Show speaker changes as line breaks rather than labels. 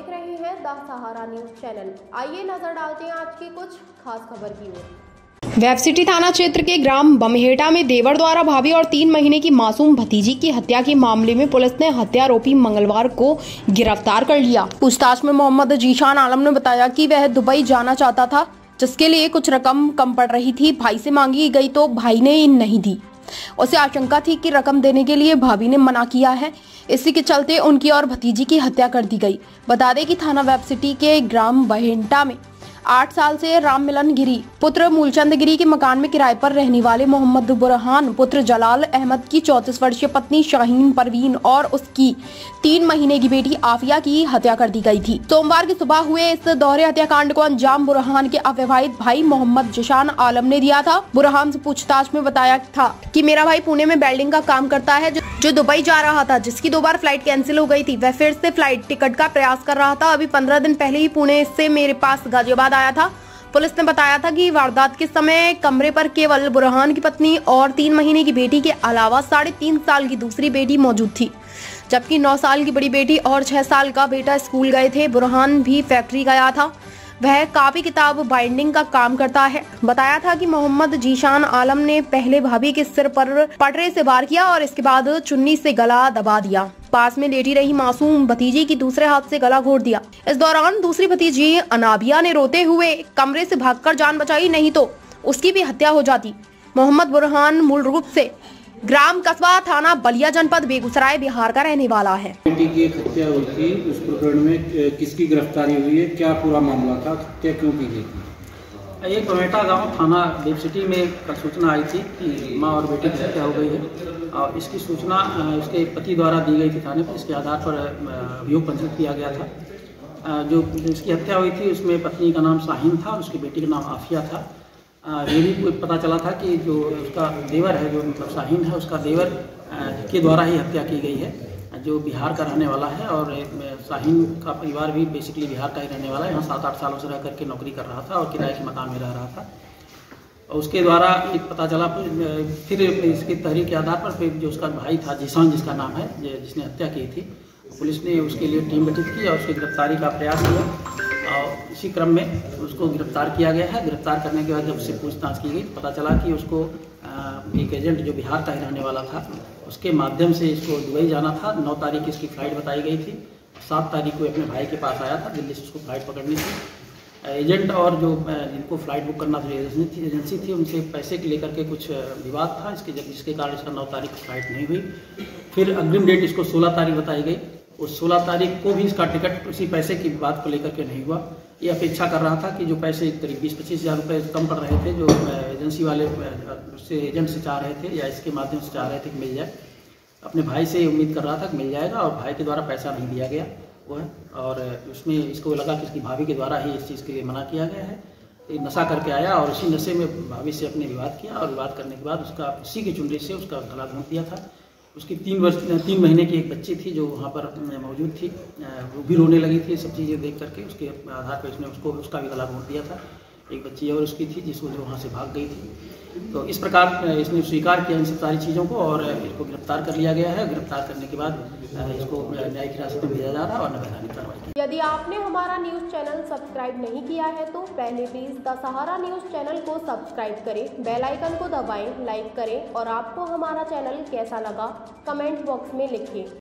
देख रहे हैं द सहारा न्यूज चैनल। आइए नजर डालते हैं आज की कुछ खास खबर की ओर।
वेबसिटी थाना क्षेत्र के ग्राम बमहेटा में देवर द्वारा भाभी और 3 महीने की मासूम भतीजी की हत्या के मामले में पुलिस ने हत्यारोपी मंगलवार को गिरफ्तार कर लिया। पूछताछ में मोहम्मद जीशान आलम ने बताया कि वह दुबई जाना चाहता था, जिसके लिए कुछ रकम कम पड़ रही थी। भाई से मांगी गई तो भाई ने नहीं दी। उसे आशंका थी कि रकम देने के लिए भाभी ने मना किया है। इसी के चलते उनकी और भतीजी की हत्या कर दी गई। बता दें कि थाना वेबसिटी के ग्राम बहेटा में 8 साल से राम मिलन गिरी पुत्र मूलचंद गिरी के मकान में किराए पर रहने वाले मोहम्मद बुरहान पुत्र जलाल अहमद की 34 वर्षीय पत्नी शाहीन परवीन और उसकी 3 महीने की बेटी आफिया की हत्या कर दी गई थी। सोमवार की सुबह हुए इस दोहरे हत्याकांड को अंजाम बुरहान के अविवाहित भाई मोहम्मद जीशान आलम ने दिया था। बुरहान से पूछताछ में बताया था कि मेरा भाई पुणे में वेल्डिंग का काम करता है, जो दुबई जा रहा था, जिसकी 2 बार फ्लाइट कैंसिल हो गई थी। वह फिर से फ्लाइट टिकट का प्रयास कर रहा था। अभी 15 दिन पहले ही पुणे से मेरे पास गाजियाबाद आया था। पुलिस ने बताया था कि वारदात के समय कमरे पर केवल बुरहान की पत्नी और 3 महीने की बेटी के अलावा 3.5 साल की दूसरी बेटी मौजूद थी, जबकि 9 साल की बड़ी बेटी और 6 साल का बेटा स्कूल गए थे। बुरहान भी फैक्ट्री गया था। वह कॉपी किताब बाइंडिंग का काम करता है। बताया था कि मोहम्मद जीशान आलम ने पहले भाभी के सिर पर पटरे से वार किया और इसके बाद चुन्नी से गला दबा दिया। पास में लेटी रही मासूम भतीजी की दूसरे हाथ से गला घोट दिया। इस दौरान दूसरी भतीजी अनाबिया ने रोते हुए कमरे से भागकर जान बचाई, नहीं तो उसकी भी हत्या हो जाती। मोहम्मद बुरहान मूल रूप से ग्राम कस्बा थाना बलिया जनपद बेगूसराय बिहार का रहने वाला है।
बेटी की एक हत्या हुई थी, उस प्रकरण में किसकी गिरफ्तारी हुई है, क्या पूरा मामला था, हत्या क्यों की गई थी?
एक बमेटा गांव थाना वेबसिटी में कल सूचना आई थी कि मां और बेटे की हत्या हो गई है और इसकी सूचना उसके पति द्वारा दी गई थी थाने पर। इसके आधार पर अभियोग पंजीकृत किया गया था। जो इसकी हत्या हुई थी उसमें पत्नी का नाम शाहीन था, उसकी बेटी का नाम आफिया था। ये भी पता चला था कि जो उसका देवर है, जो मतलब शाहीन है, उसका देवर के द्वारा ही हत्या की गई है, जो बिहार का रहने वाला है। और शाहीन का परिवार भी बेसिकली बिहार का ही रहने वाला है। यहाँ 7-8 सालों से रह करके नौकरी कर रहा था और किराए के मकान में रह रहा था। और उसके द्वारा एक पता चला, फिर इसकी तहरीर के आधार पर फिर जो उसका भाई था जीशान, जिसका नाम है, जिसने हत्या की थी, पुलिस ने उसके लिए टीम गठित की और उसकी गिरफ्तारी का प्रयास किया और इसी क्रम में उसको गिरफ्तार किया गया है। गिरफ्तार करने के बाद जब उससे पूछताछ की गई तो पता चला कि उसको एक एजेंट जो बिहार का ही रहने वाला था, उसके माध्यम से इसको दुबई जाना था। 9 तारीख इसकी फ़्लाइट बताई गई थी। 7 तारीख को अपने भाई के पास आया था, दिल्ली से उसको फ़्लाइट पकड़नी थी। एजेंट और जो जिनको फ़्लाइट बुक करना जो एजेंसी थी, उनसे पैसे के लेकर के कुछ विवाद था, जिसके कारण इसका 9 तारीख को फ़्लाइट नहीं हुई। फिर अग्रिम डेट इसको 16 तारीख बताई गई। उस 16 तारीख को भी इसका टिकट उसी पैसे की बात को लेकर के नहीं हुआ। ये अपेक्षा कर रहा था कि जो पैसे करीब 20-25 हज़ार रुपये कम पड़ रहे थे, जो एजेंसी वाले उससे एजेंट से चाह रहे थे या इसके माध्यम से चाह रहे थे कि मिल जाए, अपने भाई से उम्मीद कर रहा था कि मिल जाएगा और भाई के द्वारा पैसा नहीं दिया गया वो है। और उसमें इसको लगा कि इसकी भाभी के द्वारा ही इस चीज़ के लिए मना किया गया है। तो नशा करके आया और उसी नशे में भाभी से अपने विवाद किया और विवाद करने के बाद उसका उसी की चुनरी से उसका गला घोंट दिया था। उसकी 3 महीने की एक बच्ची थी जो वहाँ पर मौजूद थी, वो भी रोने लगी थी सब चीज़ें देख करके। उसके आधार पर इसने उसका भी गला घोंट दिया था। एक बच्ची और उसकी थी जिसको जो वहाँ से भाग गई थी। तो इस प्रकार इसने स्वीकार किया इन सब सारी चीज़ों को और इसको गिरफ्तार कर लिया गया है। गिरफ्तार करने के बाद इसको न्यायिक हिरासत में भेजा जा रहा है और वैधानिक कार्रवाई की।
यदि आपने हमारा न्यूज चैनल सब्सक्राइब नहीं किया है तो पहले please the Sahara news channel को सब्सक्राइब करें, बेल आइकन को दबाएं, लाइक करें और आपको हमारा चैनल कैसा लगा कमेंट बॉक्स में लिखें।